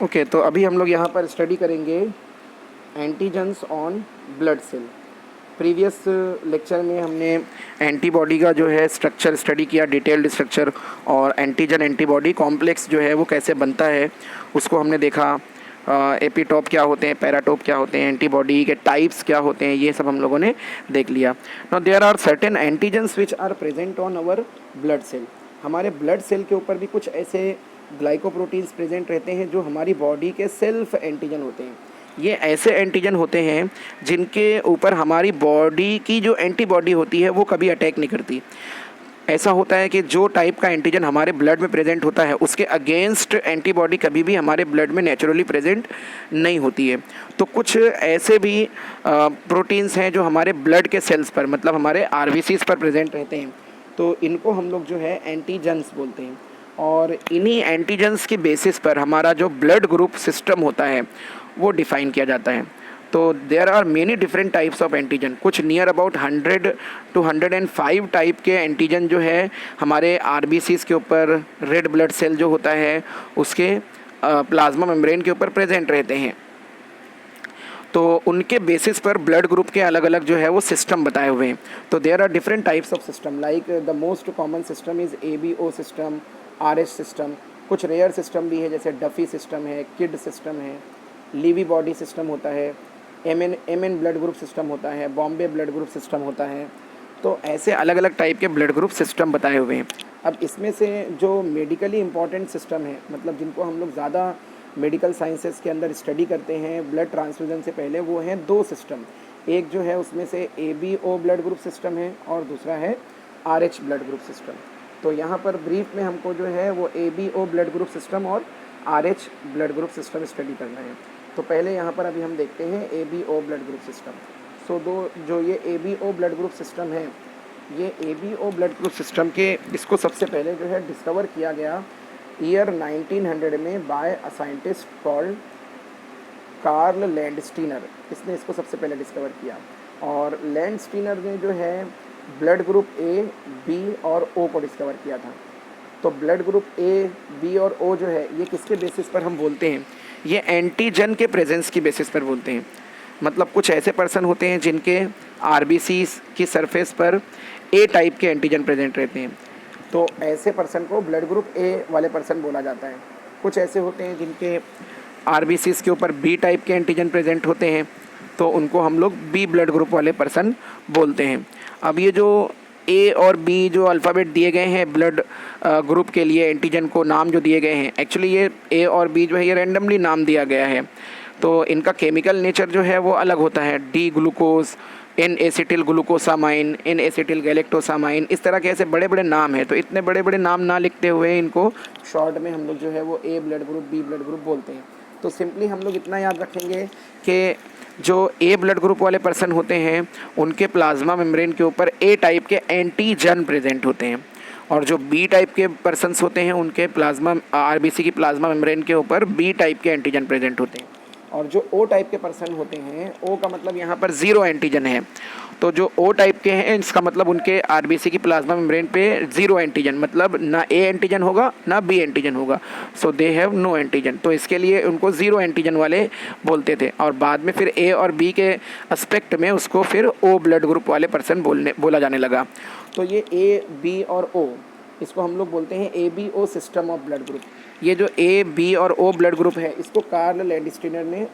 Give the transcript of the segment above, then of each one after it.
Okay, तो अभी हम लोग यहाँ पर स्टडी करेंगे antigens on blood cell. Previous lecture में हमने एंटीबॉडी का जो है स्ट्रक्चर स्टडी किया, डिटेल्ड स्ट्रक्चर, और एंटीजन एंटीबॉडी कॉम्प्लेक्स जो है वो कैसे बनता है उसको हमने देखा। एपीटॉप क्या होते हैं, पैराटॉप क्या होते हैं, एंटीबॉडी के टाइप्स क्या होते हैं, ये सब हम लोगों ने देख लिया। Now there are certain antigens which are present on our blood cell. हमारे ब्लड सेल के ऊपर भी कुछ ऐसे ग्लाइकोप्रोटीन्स प्रेजेंट रहते हैं जो हमारी बॉडी के सेल्फ एंटीजन होते हैं। ये ऐसे एंटीजन होते हैं जिनके ऊपर हमारी बॉडी की जो एंटीबॉडी होती है वो कभी अटैक नहीं करती। ऐसा होता है कि जो टाइप का एंटीजन हमारे ब्लड में प्रेजेंट होता है उसके अगेंस्ट एंटीबॉडी कभी भी हमारे ब्लड में नेचुरली प्रेजेंट नहीं होती है। तो कुछ ऐसे भी प्रोटीन्स हैं जो हमारे ब्लड के सेल्स पर, मतलब हमारे आरबीसीज पर प्रेजेंट रहते हैं। तो इनको हम लोग जो है एंटीजन्स बोलते हैं, और इन्हीं एंटीजन्स की बेसिस पर हमारा जो ब्लड ग्रुप सिस्टम होता है वो डिफ़ाइन किया जाता है। तो there are many different types of antigen. कुछ नियर अबाउट 100 to 105 टाइप के एंटीजन जो है हमारे आरबीसीज के ऊपर, रेड ब्लड सेल जो होता है उसके प्लाज्मा मेम्ब्रेन के ऊपर प्रेजेंट रहते हैं। तो उनके बेसिस पर ब्लड ग्रुप के अलग अलग जो है वो सिस्टम बताए हुए हैं। तो there are different types of system, like the most common system is ABO system, RH system. कुछ रेयर सिस्टम भी है जैसे डफी सिस्टम है, किड सिस्टम है, लीवी बॉडी सिस्टम होता है, MN ब्लड ग्रुप सिस्टम होता है, बॉम्बे ब्लड ग्रुप सिस्टम होता है। तो ऐसे अलग अलग टाइप के ब्लड ग्रुप सिस्टम बताए हुए हैं। अब इसमें से जो मेडिकली इम्पॉर्टेंट सिस्टम है, मतलब जिनको हम लोग ज़्यादा मेडिकल साइंसेस के अंदर स्टडी करते हैं ब्लड ट्रांसफ्यूजन से पहले, वो हैं दो सिस्टम। एक जो है उसमें से ABO ब्लड ग्रुप सिस्टम है और दूसरा है RH ब्लड ग्रुप सिस्टम। तो यहाँ पर ब्रीफ में हमको जो है वो ABO ब्लड ग्रुप सिस्टम और RH blood group system study करना है। तो पहले यहाँ पर अभी हम देखते हैं ABO ब्लड ग्रुप सिस्टम। सो जो ये ABO ब्लड ग्रुप सिस्टम है, ये ABO ब्लड ग्रुप सिस्टम के इसको सबसे पहले जो है डिस्कवर किया गया ईयर 1900 में by a scientist called Karl Landsteiner. इसने इसको सबसे पहले डिस्कवर किया, और लैंडस्टीनर ने जो है ब्लड ग्रुप A, B और O को डिस्कवर किया था। तो ब्लड ग्रुप A, B और O जो है ये किसके बेसिस पर हम बोलते हैं, ये एंटीजन के प्रेजेंस की बेसिस पर बोलते हैं। मतलब कुछ ऐसे पर्सन होते हैं जिनके आरबीसी की सरफेस पर A टाइप के एंटीजन प्रेजेंट रहते हैं, तो ऐसे पर्सन को ब्लड ग्रुप A वाले पर्सन बोला जाता है। कुछ ऐसे होते हैं जिनके आरबीसीज के ऊपर B टाइप के एंटीजन प्रेजेंट होते हैं, तो उनको हम लोग B ब्लड ग्रुप वाले पर्सन बोलते हैं। अब ये जो A और B जो अल्फ़ाबेट दिए गए हैं ब्लड ग्रुप के लिए, एंटीजन को नाम जो दिए गए हैं, एक्चुअली ये A और B जो है ये रैंडमली नाम दिया गया है। तो इनका केमिकल नेचर जो है वो अलग होता है। D glucose, N acetyl glucosamine, N acetyl galactosamine, इस तरह के ऐसे बड़े बड़े नाम हैं। तो इतने बड़े बड़े नाम ना लिखते हुए इनको शॉर्ट में हम लोग जो है वो A blood group, B blood group बोलते हैं। तो सिंपली हम लोग इतना याद रखेंगे कि जो A ब्लड ग्रुप वाले पर्सन होते हैं उनके प्लाज्मा मेम्ब्रेन के ऊपर A टाइप के एंटीजन प्रेजेंट होते हैं, और जो B टाइप के पर्सन्स होते हैं उनके प्लाज्मा आरबीसी की प्लाज्मा मेम्ब्रेन के ऊपर B टाइप के एंटीजन प्रेजेंट होते हैं। और जो O टाइप के पर्सन होते हैं, O का मतलब यहाँ पर 0 एंटीजन है। तो जो O टाइप के हैं इसका मतलब उनके आरबीसी की प्लाज्मा मेम्ब्रेन पे 0 एंटीजन, मतलब ना A एंटीजन होगा ना B एंटीजन होगा, सो दे हैव नो एंटीजन। तो इसके लिए उनको 0 एंटीजन वाले बोलते थे, और बाद में फिर A और B के एस्पेक्ट में उसको फिर O ब्लड ग्रुप वाले पर्सन बोला जाने लगा। तो ये A, B और O, इसको हम लोग बोलते हैं ABO system of blood group. ये जो A, B और O ब्लड ग्रुप है इसको कार्ल लैंडस्टीनर ने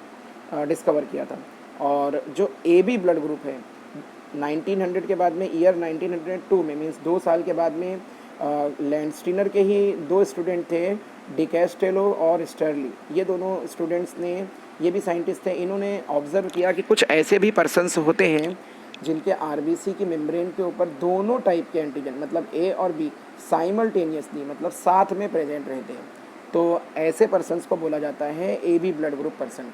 डिस्कवर किया था। और जो AB ब्लड ग्रुप है 1900 के बाद में, ईयर 1902 में, मीन्स 2 साल के बाद में, लैंडस्टीनर के ही 2 स्टूडेंट थे, डिकैस्टेलो और स्टर्ली। ये दोनों स्टूडेंट्स ने, ये भी साइंटिस्ट थे, इन्होंने ऑब्ज़र्व किया कि कुछ ऐसे भी पर्सन्स होते हैं जिनके आरबीसी की मेम्ब्रेन के ऊपर दोनों टाइप के एंटीजन, मतलब A और B साइमल्टेनियसली, मतलब साथ में प्रेजेंट रहते हैं। तो ऐसे पर्सन्स को बोला जाता है AB ब्लड ग्रुप पर्सन।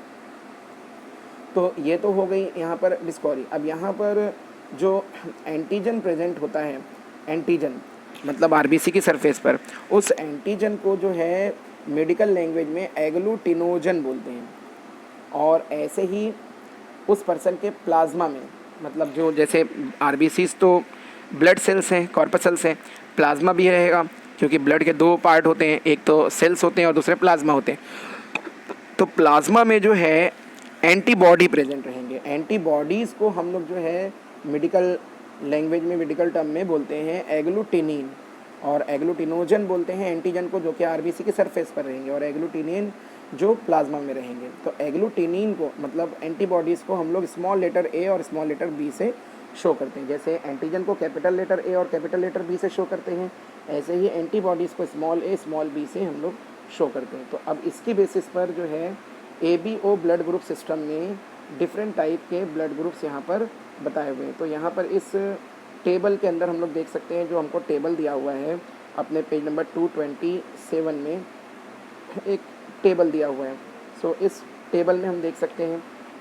तो ये तो हो गई यहाँ पर डिस्कवरी। अब यहाँ पर जो एंटीजन प्रेजेंट होता है, एंटीजन मतलब आरबीसी की सरफेस पर, उस एंटीजन को जो है मेडिकल लैंग्वेज में एग्लूटिनोजन बोलते हैं। और ऐसे ही उस पर्सन के प्लाज्मा में, मतलब जो जैसे आरबीसीज तो ब्लड सेल्स हैं, कॉर्पसल्स हैं, प्लाज्मा भी रहेगा क्योंकि ब्लड के 2 पार्ट होते हैं, एक तो सेल्स होते हैं और दूसरे प्लाज्मा होते हैं। तो प्लाज्मा में जो है एंटीबॉडी प्रेजेंट रहेंगे। एंटीबॉडीज़ को हम लोग जो है मेडिकल लैंग्वेज में, मेडिकल टर्म में बोलते हैं एग्लूटिनिन, और एग्लूटिनोजन बोलते हैं एंटीजन को, जो कि आरबीसी के सरफेस पर रहेंगे, और एग्लूटिनिन जो प्लाज्मा में रहेंगे। तो एग्लूटिनिन को मतलब एंटीबॉडीज़ को हम लोग स्मॉल लेटर ए और स्मॉल लेटर बी से शो करते हैं। जैसे एंटीजन को कैपिटल लेटर ए और कैपिटल लेटर बी से शो करते हैं, ऐसे ही एंटीबॉडीज़ को स्मॉल ए स्मॉल बी से हम लोग शो करते हैं। तो अब इसकी बेसिस पर जो है ABO ब्लड ग्रुप सिस्टम में डिफरेंट टाइप के ब्लड ग्रुप्स यहाँ पर बताए हुए हैं। तो यहाँ पर इस टेबल के अंदर हम लोग देख सकते हैं, जो हमको टेबल दिया हुआ है अपने पेज नंबर 227 में एक टेबल दिया हुआ है। सो इस टेबल में हम देख सकते हैं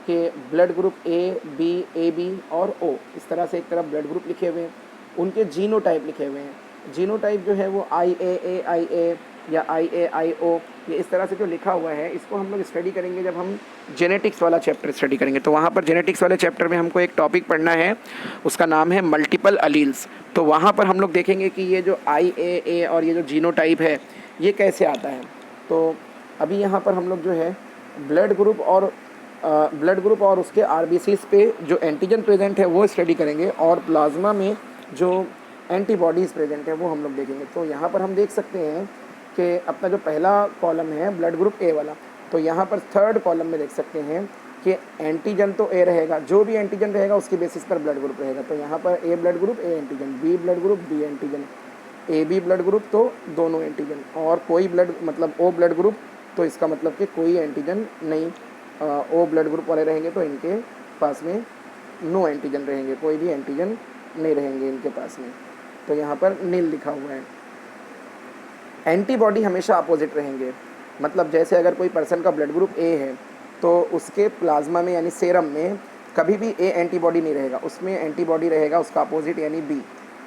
कि blood group A, B, AB और O, इस तरह से एक तरफ ब्लड ग्रुप लिखे हुए हैं, उनके जीनोटाइप लिखे हुए हैं। जीनोटाइप जो है वो IAA या IAIO, ये इस तरह से जो लिखा हुआ है, इसको हम लोग स्टडी करेंगे जब हम जेनेटिक्स वाला चैप्टर स्टडी करेंगे। तो वहाँ पर जेनेटिक्स वाले चैप्टर में हमको एक टॉपिक पढ़ना है, उसका नाम है मल्टीपल अलील्स। तो वहाँ पर हम लोग देखेंगे कि ये जो IAA और ये जो जीनोटाइप है ये कैसे आता है। तो अभी यहाँ पर हम लोग जो है ब्लड ग्रुप और उसके आरबीसीज पे जो एंटीजन प्रेजेंट है वो स्टडी करेंगे, और प्लाज्मा में जो एंटीबॉडीज़ प्रेजेंट है वो हम लोग देखेंगे। तो यहाँ पर हम देख सकते हैं कि अपना जो पहला कॉलम है ब्लड ग्रुप ए वाला, तो यहाँ पर थर्ड कॉलम में देख सकते हैं कि एंटीजन तो ए रहेगा, जो भी एंटीजन रहेगा उसकी बेसिस पर ब्लड ग्रुप रहेगा। तो यहाँ पर A blood group A antigen, B blood group B antigen, AB blood group तो दोनों एंटीजन, और कोई ब्लड मतलब O ब्लड ग्रुप, तो इसका मतलब कि कोई एंटीजन नहीं। O ब्लड ग्रुप वाले रहेंगे तो इनके पास में नो एंटीजन रहेंगे, कोई भी एंटीजन नहीं रहेंगे इनके पास में। तो यहाँ पर नील लिखा हुआ है। एंटीबॉडी हमेशा अपोजिट रहेंगे, मतलब जैसे अगर कोई पर्सन का ब्लड ग्रुप A है तो उसके प्लाज्मा में यानी सेरम में कभी भी A एंटीबॉडी नहीं रहेगा, उसमें एंटीबॉडी रहेगा उसका अपोजिट यानी B।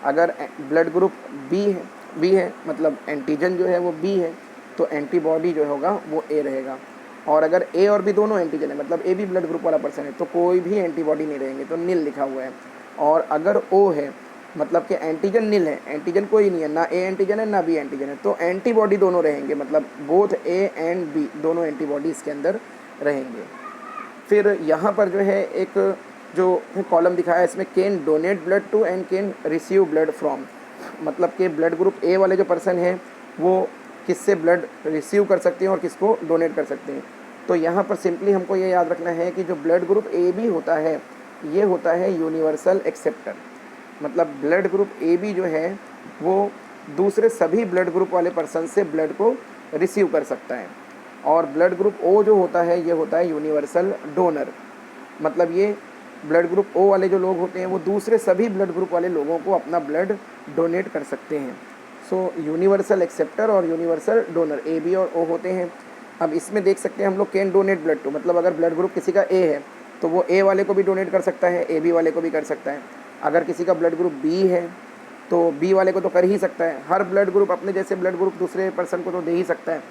अगर ब्लड ग्रुप B है मतलब एंटीजन जो है वो B है, तो एंटीबॉडी जो होगा वो A रहेगा। और अगर A और B दोनों एंटीजन है मतलब AB ब्लड ग्रुप वाला पर्सन है, तो कोई भी एंटीबॉडी नहीं रहेंगे, तो नील लिखा हुआ है। और अगर O है मतलब कि एंटीजन नील है, एंटीजन कोई नहीं है, ना A एंटीजन है ना B एंटीजन है, तो एंटीबॉडी दोनों रहेंगे, मतलब बोथ A एंड B दोनों एंटीबॉडी इसके अंदर रहेंगे। फिर यहाँ पर जो है एक जो कॉलम दिखाया है इसमें can donate blood to and can receive blood from, मतलब कि ब्लड ग्रुप A वाले जो पर्सन हैं वो किससे ब्लड रिसीव कर सकते हैं और किसको डोनेट कर सकते हैं। तो यहाँ पर सिंपली हमको ये याद रखना है कि जो ब्लड ग्रुप AB होता है ये होता है यूनिवर्सल एक्सेप्टर, मतलब ब्लड ग्रुप AB जो है वो दूसरे सभी ब्लड ग्रुप वाले पर्सन से ब्लड को रिसीव कर सकता है। और ब्लड ग्रुप O जो होता है ये होता है यूनिवर्सल डोनर, मतलब ये ब्लड ग्रुप O वाले जो लोग होते हैं वो दूसरे सभी ब्लड ग्रुप वाले लोगों को अपना ब्लड डोनेट कर सकते हैं। सो यूनिवर्सल एक्सेप्टर और यूनिवर्सल डोनर AB और O होते हैं। अब इसमें देख सकते हैं हम लोग कैन डोनेट ब्लड टू, मतलब अगर ब्लड ग्रुप किसी का A है तो वो A वाले को भी डोनेट कर सकता है, AB वाले को भी कर सकता है। अगर किसी का ब्लड ग्रुप B है तो B वाले को तो कर ही सकता है, हर ब्लड ग्रुप अपने जैसे ब्लड ग्रुप दूसरे पर्सन को तो दे ही सकता है,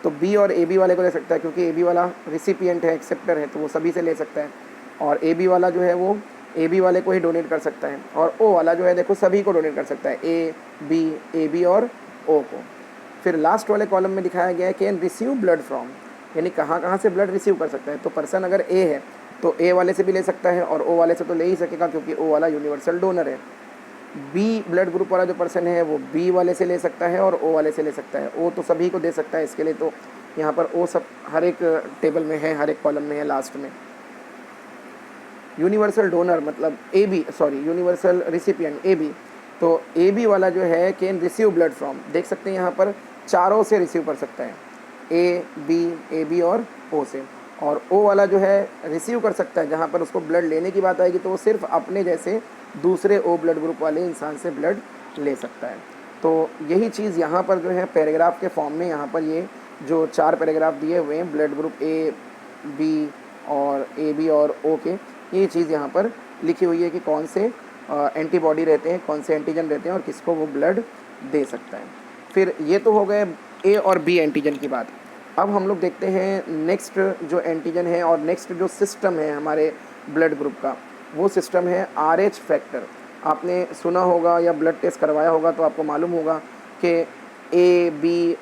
तो B और AB वाले को दे सकता है, क्योंकि AB वाला रिसिपिएंट है, एक्सेप्टर है, तो वो सभी से ले सकता है। और AB वाला जो है वो AB वाले को ही डोनेट कर सकता है, और O वाला जो है देखो सभी को डोनेट कर सकता है, A, B, AB और O को। फिर लास्ट वाले कॉलम में दिखाया गया है कैन रिसीव ब्लड फ्रॉम, यानी कहाँ से ब्लड रिसीव कर सकता है। तो पर्सन अगर A है तो A वाले से भी ले सकता है और O वाले से तो ले ही सकेगा क्योंकि O वाला यूनिवर्सल डोनर है। B ब्लड ग्रुप वाला जो पर्सन है वो B वाले से ले सकता है और O वाले से ले सकता है, O तो सभी को दे सकता है, इसके लिए तो यहाँ पर O सब हर एक टेबल में है, हर एक कॉलम में है लास्ट में। यूनिवर्सल डोनर मतलब यूनिवर्सल रिसिपिएंट AB, तो AB वाला जो है कैन रिसीव ब्लड फ्रॉम, देख सकते हैं यहाँ पर चारों से रिसीव कर सकता है, A, B, AB और O से। और O वाला जो है रिसीव कर सकता है, जहाँ पर उसको ब्लड लेने की बात आएगी तो वो सिर्फ अपने जैसे दूसरे O ब्लड ग्रुप वाले इंसान से ब्लड ले सकता है। तो यही चीज़ यहाँ पर जो है पैराग्राफ के फॉर्म में यहाँ पर ये जो 4 पैराग्राफ दिए हुए हैं ब्लड ग्रुप A, B और AB और O के, ये चीज़ यहाँ पर लिखी हुई है कि कौन से एंटीबॉडी रहते हैं, कौन से एंटीजन रहते हैं और किसको वो ब्लड दे सकता है। फिर ये तो हो गए A और B एंटीजन की बात। अब हम लोग देखते हैं नेक्स्ट जो एंटीजन है और नेक्स्ट जो सिस्टम है हमारे ब्लड ग्रुप का, वो सिस्टम है RH फैक्टर। आपने सुना होगा या ब्लड टेस्ट करवाया होगा तो आपको मालूम होगा कि A, B,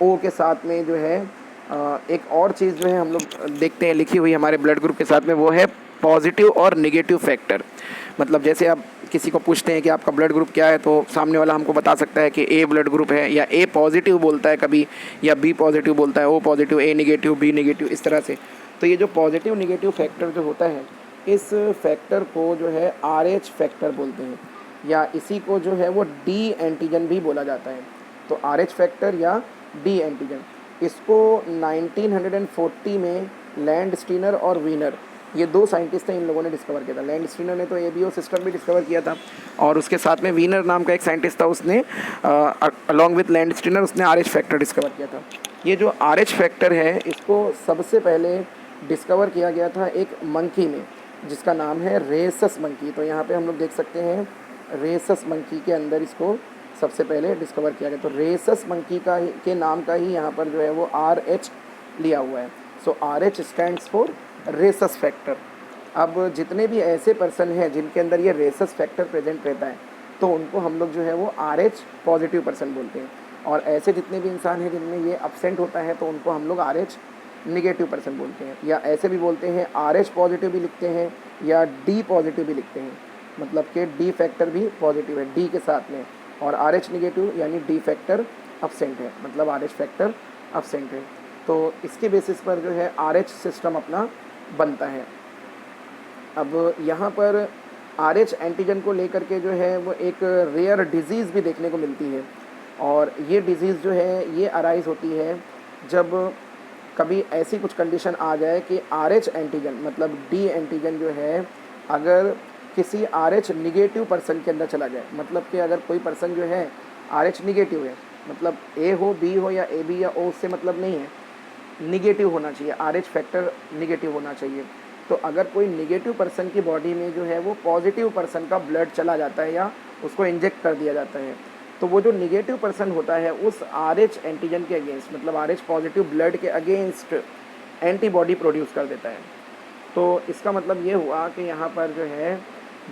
O के साथ में जो है एक और चीज़ जो है हम लोग देखते हैं लिखी हुई हमारे ब्लड ग्रुप के साथ में, वो है पॉजिटिव और नेगेटिव फैक्टर। मतलब जैसे आप किसी को पूछते हैं कि आपका ब्लड ग्रुप क्या है, तो सामने वाला हमको बता सकता है कि ए ब्लड ग्रुप है, या ए पॉजिटिव बोलता है कभी, या बी पॉजिटिव बोलता है, ओ पॉजिटिव, ए नेगेटिव, बी नेगेटिव, इस तरह से। तो ये जो पॉजिटिव नेगेटिव फैक्टर जो होता है, इस फैक्टर को जो है RH फैक्टर बोलते हैं, या इसी को जो है वो डी एंटीजन भी बोला जाता है। तो RH फैक्टर या डी एंटीजन, इसको 1940 में लैंड स्टीनर और वीनर, ये दो साइंटिस्ट हैं, इन लोगों ने डिस्कवर किया था। लैंड स्टीनर ने तो ABO सिस्टम भी डिस्कवर किया था, और उसके साथ में वीनर नाम का एक साइंटिस्ट था, उसने अलॉन्ग विथ लैंड स्टीनर उसने RH फैक्टर डिस्कवर किया था। ये जो RH फैक्टर है, इसको सबसे पहले डिस्कवर किया गया था एक मंकी में, जिसका नाम है रेसस मंकी। तो यहाँ पे हम लोग देख सकते हैं रेसस मंकी के अंदर इसको सबसे पहले डिस्कवर किया गया। तो रेसस मंकी का के नाम का ही यहाँ पर जो है वो RH लिया हुआ है। सो RH stands for rhesus factor. अब जितने भी ऐसे पर्सन हैं जिनके अंदर ये रेसस फैक्टर प्रेजेंट रहता है, तो उनको हम लोग जो है वो RH पॉजिटिव पर्सन बोलते हैं। और ऐसे जितने भी इंसान हैं जिनमें ये अब्सेंट होता है, तो उनको हम लोग RH निगेटिव पर्सन बोलते हैं, या ऐसे भी बोलते हैं RH पॉजिटिव भी लिखते हैं, या D पॉजिटिव भी लिखते हैं। मतलब कि D फैक्टर भी पॉजिटिव है D के साथ में, और RH निगेटिव यानी D फैक्टर अब्सेंट है, मतलब RH फैक्टर अब्सेंट है। तो इसके बेसिस पर जो है RH सिस्टम अपना बनता है। अब यहाँ पर RH एंटीजन को लेकर के जो है वो एक रेयर डिजीज़ भी देखने को मिलती है, और ये डिज़ीज़ जो है ये अराइज़ होती है जब कभी ऐसी कुछ कंडीशन आ जाए कि RH एंटीजन मतलब D एंटीजन जो है अगर किसी RH निगेटिव पर्सन के अंदर चला जाए, मतलब कि अगर कोई पर्सन जो है RH निगेटिव है, मतलब A हो, B हो, या AB या O, उससे मतलब नहीं है, निगेटिव होना चाहिए, RH फैक्टर निगेटिव होना चाहिए। तो अगर कोई निगेटिव पर्सन की बॉडी में जो है वो पॉजिटिव पर्सन का ब्लड चला जाता है या उसको इंजेक्ट कर दिया जाता है, तो वो जो निगेटिव पर्सन होता है उस RH एंटीजन के अगेंस्ट, मतलब RH पॉजिटिव ब्लड के अगेंस्ट एंटीबॉडी प्रोड्यूस कर देता है। तो इसका मतलब ये हुआ कि यहाँ पर जो है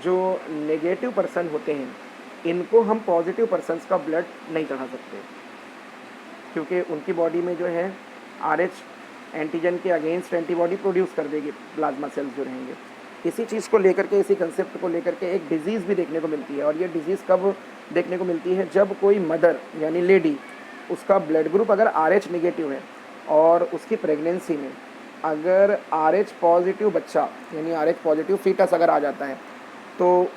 जो नेगेटिव पर्सन होते हैं, इनको हम पॉजिटिव पर्सन्स का ब्लड नहीं चढ़ा सकते, क्योंकि उनकी बॉडी में जो है RH एंटीजन के अगेंस्ट एंटीबॉडी प्रोड्यूस कर देगी प्लाज्मा सेल्स जो रहेंगे। इसी चीज़ को लेकर के, इसी कंसेप्ट को लेकर के एक डिज़ीज़ भी देखने को मिलती है, और ये डिज़ीज़ कब देखने को मिलती है, जब कोई मदर यानी लेडी, उसका ब्लड ग्रुप अगर RH निगेटिव है और उसकी प्रेगनेंसी में अगर RH पॉजिटिव बच्चा यानी RH पॉजिटिव फीटस अगर आ जाता है, तो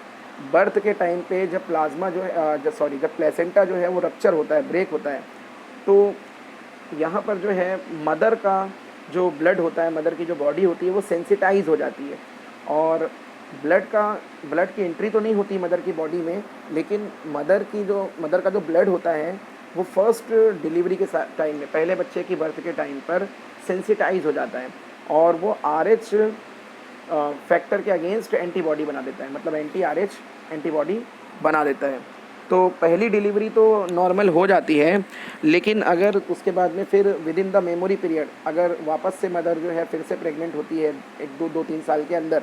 बर्थ के टाइम पे जब प्लाज्मा जो है जब प्लेसेंटा जो है वो रप्चर होता है, ब्रेक होता है, तो यहाँ पर जो है मदर का जो ब्लड होता है, मदर की जो बॉडी होती है वो सेंसिटाइज हो जाती है, और ब्लड की एंट्री तो नहीं होती मदर की बॉडी में, लेकिन मदर का जो ब्लड होता है वो फर्स्ट डिलीवरी के टाइम में, पहले बच्चे की बर्थ के टाइम पर सेंसिटाइज हो जाता है, और वो RH फैक्टर के अगेंस्ट एंटीबॉडी बना देता है, मतलब RH एंटीबॉडी बना देता है। तो पहली डिलीवरी तो नॉर्मल हो जाती है, लेकिन अगर उसके बाद में फिर with in the memory period अगर वापस से मदर जो है फिर से प्रेग्नेंट होती है 1-2-3 साल के अंदर,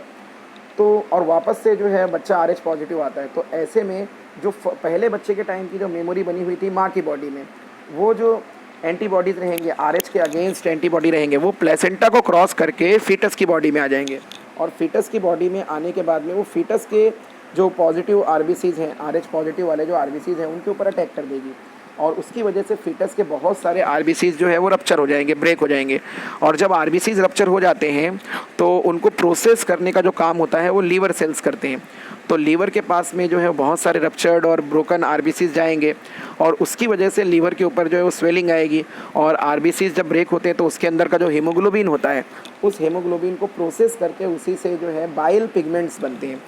तो और वापस से जो है बच्चा RH पॉजिटिव आता है, तो ऐसे में जो पहले बच्चे के टाइम की जो मेमोरी बनी हुई थी माँ की बॉडी में, वो जो एंटीबॉडीज़ रहेंगे RH के अगेंस्ट एंटीबॉडी रहेंगे, वो प्लेसेंटा को क्रॉस करके फीटस की बॉडी में आ जाएंगे, और फीटस की बॉडी में आने के बाद में वो फीटस के जो पॉजिटिव RBCs हैं, RH पॉजिटिव वाले जो RBCs हैं, उनके ऊपर अटैक कर देगी, और उसकी वजह से फीटस के बहुत सारे RBCs जो है वो रप्चर हो जाएंगे, ब्रेक हो जाएंगे। और जब RBCs रप्चर हो जाते हैं तो उनको प्रोसेस करने का जो काम होता है वो लीवर सेल्स करते हैं। तो लीवर के पास में जो है बहुत सारे रप्चर्ड और ब्रोकन RBCs जाएंगे, और उसकी वजह से लीवर के ऊपर जो है वो स्वेलिंग आएगी, और RBCs जब ब्रेक होते हैं तो उसके अंदर का जो हीमोग्लोबिन होता है, उस हीमोग्लोबिन को प्रोसेस करके उसी से जो है बाइल पिगमेंट्स बनते हैं,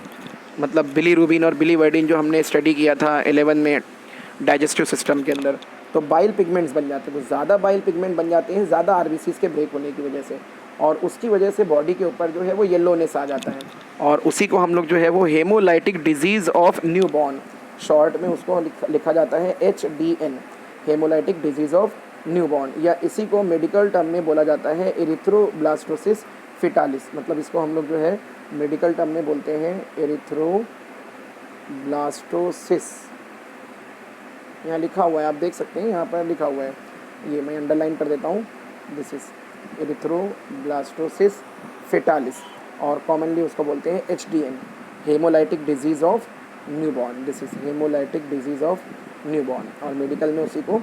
मतलब बिलीरुबिन और बिलीवर्डिन जो हमने स्टडी किया था 11 में डाइजेस्टिव सिस्टम के अंदर, तो बाइल पिगमेंट्स बन जाते हैं। तो ज़्यादा बाइल पिगमेंट बन जाते हैं ज़्यादा RBCs के ब्रेक होने की वजह से, और उसकी वजह से बॉडी के ऊपर जो है वो येलोनेस आ जाता है, और उसी को हम लोग जो है वो hemolytic disease of newborn, short में उसको लिखा जाता है HDN, hemolytic disease of newborn, या इसी को मेडिकल टर्म में बोला जाता है एरिथ्रोब्लास्टोसिस फिटालिस, मतलब इसको हम लोग जो है मेडिकल टर्म में बोलते हैं एरिथ्रोब्लास्टोसिस। यहाँ लिखा हुआ है, आप देख सकते हैं, यहाँ पर लिखा हुआ है, ये मैं अंडरलाइन कर देता हूँ, दिस इज एरिथ्रोब्लास्टोसिस फेटालिस, और कॉमनली उसको बोलते हैं HDN, hemolytic disease of newborn. This is hemolytic disease of newborn, और मेडिकल में उसी को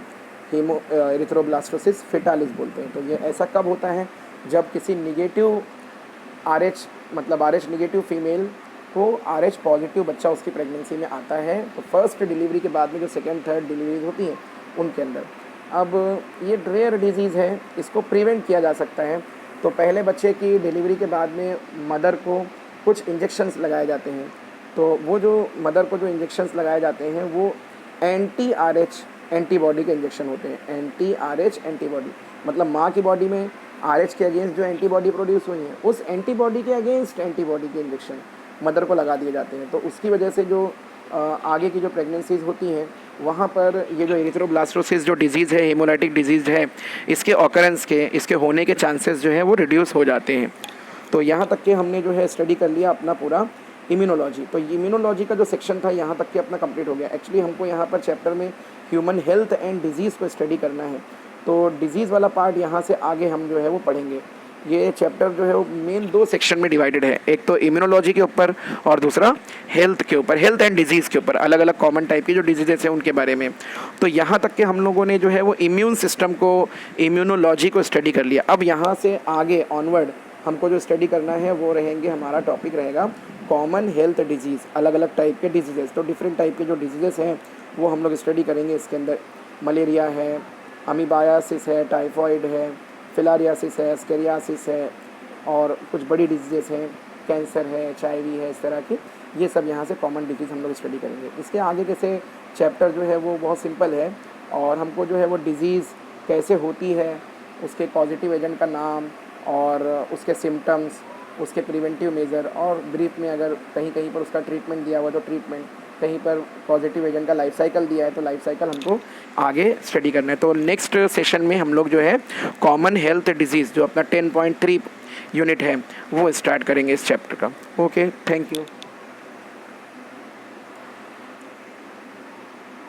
एरिथ्रोब्लास्टोसिस फेटालिस बोलते हैं। तो ये ऐसा कब होता है, जब किसी निगेटिव RH मतलब RH निगेटिव फीमेल को RH पॉजिटिव बच्चा उसकी प्रेगनेंसी में आता है, तो फर्स्ट डिलीवरी के बाद में जो सेकेंड थर्ड डिलीवरी होती हैं उनके अंदर। अब ये रेयर डिजीज़ है, इसको प्रिवेंट किया जा सकता है। तो पहले बच्चे की डिलीवरी के बाद में मदर को कुछ इंजेक्शंस लगाए जाते हैं। तो वो जो मदर को जो इंजेक्शंस लगाए जाते हैं वो anti-RH एंटीबॉडी के इंजेक्शन होते हैं। anti-RH एंटीबॉडी मतलब माँ की बॉडी में RH के अगेंस्ट जो एंटीबॉडी प्रोड्यूस हुई है, उस एंटीबॉडी के अगेंस्ट एंटीबॉडी के इंजेक्शन मदर को लगा दिए जाते हैं। तो उसकी वजह से जो आगे की जो प्रेगनेंसीज होती हैं वहाँ पर ये जो एरिथ्रोब्लास्टोसिस जो डिजीज़ है, हेमोलाइटिक डिजीज़ है, इसके ऑकरेंस के, इसके होने के चांसेस जो है वो रिड्यूस हो जाते हैं। तो यहाँ तक के हमने जो है स्टडी कर लिया अपना पूरा इम्यूनोलॉजी। तो इम्यूनोलॉजी का जो सेक्शन था यहाँ तक के अपना कंप्लीट हो गया। एक्चुअली हमको यहाँ पर चैप्टर में ह्यूमन हेल्थ एंड डिजीज़ को स्टडी करना है, तो डिजीज़ वाला पार्ट यहाँ से आगे हम जो है वो पढ़ेंगे। ये चैप्टर जो है वो मेन 2 सेक्शन में डिवाइडेड है, एक तो इम्यूनोलॉजी के ऊपर और दूसरा हेल्थ के ऊपर, हेल्थ एंड डिजीज़ के ऊपर, अलग अलग कॉमन टाइप की जो डिजीज़ेस हैं उनके बारे में। तो यहाँ तक के हम लोगों ने जो है वो इम्यून सिस्टम को, इम्यूनोलॉजी को स्टडी कर लिया। अब यहाँ से आगे ऑनवर्ड हमको जो स्टडी करना है वो रहेंगे, हमारा टॉपिक रहेगा कॉमन हेल्थ डिजीज़, अलग अलग टाइप के डिजीज़ेस। तो डिफरेंट टाइप के जो डिजीज़ेस हैं वो हम लोग स्टडी करेंगे। इसके अंदर मलेरिया है, अमीबायासिस है, टाइफॉइड है, फिलारियासिस है, स्केरियासिस है, और कुछ बड़ी डिजीज़ेस हैं, कैंसर है, HIV है, इस तरह की ये सब यहाँ से कॉमन डिजीज़ हम लोग स्टडी करेंगे। इसके आगे जैसे चैप्टर जो है वो बहुत सिंपल है, और हमको जो है वो डिज़ीज़ कैसे होती है, उसके पॉजिटिव एजेंट का नाम और उसके सिम्टम्स, उसके प्रिवेंटिव मेजर, और ब्रीफ में अगर कहीं कहीं पर उसका ट्रीटमेंट दिया हुआ तो ट्रीटमेंट, कहीं पर पॉजिटिव एजेंट का लाइफ साइकिल दिया है तो लाइफ साइकिल हमको आगे स्टडी करना है। तो नेक्स्ट सेशन में हम लोग जो है कॉमन हेल्थ डिजीज़ जो अपना 10.3 यूनिट है वो स्टार्ट करेंगे इस चैप्टर का। Okay, thank you.